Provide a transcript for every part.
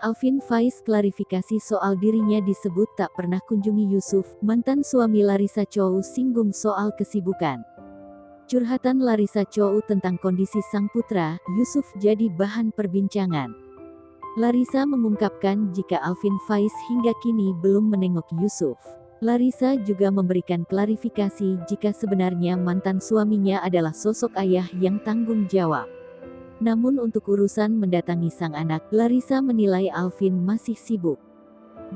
Alvin Faiz klarifikasi soal dirinya disebut tak pernah kunjungi Yusuf. Mantan suami Larissa Chow singgung soal kesibukan. Curhatan Larissa Chow tentang kondisi sang putra, Yusuf jadi bahan perbincangan. Larissa mengungkapkan jika Alvin Faiz hingga kini belum menengok Yusuf. Larissa juga memberikan klarifikasi jika sebenarnya mantan suaminya adalah sosok ayah yang tanggung jawab. Namun untuk urusan mendatangi sang anak, Larissa menilai Alvin masih sibuk.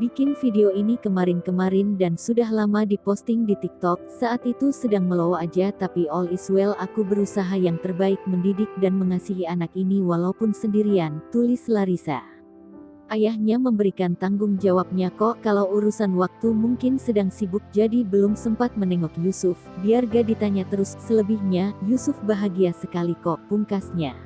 Bikin video ini kemarin-kemarin dan sudah lama diposting di TikTok. Saat itu sedang melow aja tapi all is well, aku berusaha yang terbaik mendidik dan mengasihi anak ini walaupun sendirian, tulis Larissa. Ayahnya memberikan tanggung jawabnya kok, kalau urusan waktu mungkin sedang sibuk jadi belum sempat menengok Yusuf, biar gak ditanya terus, selebihnya, Yusuf bahagia sekali kok, pungkasnya.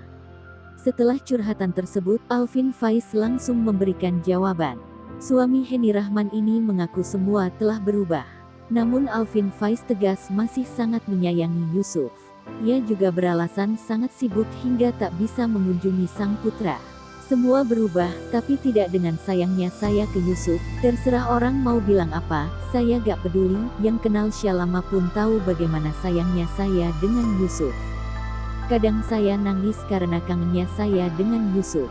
Setelah curhatan tersebut, Alvin Faiz langsung memberikan jawaban. Suami Henny Rahman ini mengaku semua telah berubah. Namun Alvin Faiz tegas masih sangat menyayangi Yusuf. Ia juga beralasan sangat sibuk hingga tak bisa mengunjungi sang putra. Semua berubah, tapi tidak dengan sayangnya saya ke Yusuf. Terserah orang mau bilang apa, saya gak peduli. Yang kenal Sya lama pun tahu bagaimana sayangnya saya dengan Yusuf. Kadang saya nangis karena kangennya saya dengan Yusuf.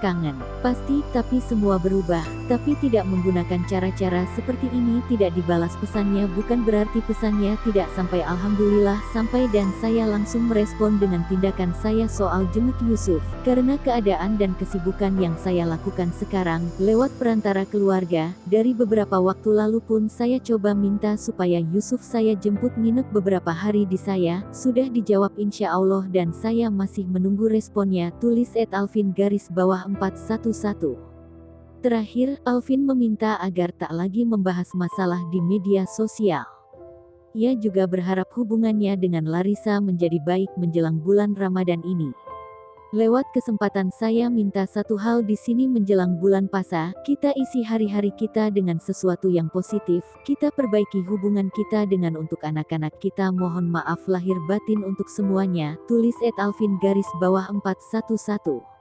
Kangen, pasti, tapi semua berubah, tapi tidak menggunakan cara-cara seperti ini. Tidak dibalas pesannya bukan berarti pesannya tidak sampai. Alhamdulillah sampai dan saya langsung merespon dengan tindakan saya soal jenguk Yusuf. Karena keadaan dan kesibukan yang saya lakukan sekarang, lewat perantara keluarga, dari beberapa waktu lalu pun saya coba minta supaya Yusuf saya jemput nginep beberapa hari di saya, sudah dijawab insya Allah dan saya masih menunggu responnya, tulis @alvin_411. Terakhir, Alvin meminta agar tak lagi membahas masalah di media sosial. Ia juga berharap hubungannya dengan Larissa menjadi baik menjelang bulan Ramadan ini. Lewat kesempatan saya minta satu hal di sini menjelang bulan puasa, kita isi hari-hari kita dengan sesuatu yang positif, kita perbaiki hubungan kita dengan untuk anak-anak kita. Mohon maaf lahir batin untuk semuanya, tulis @alvin_411.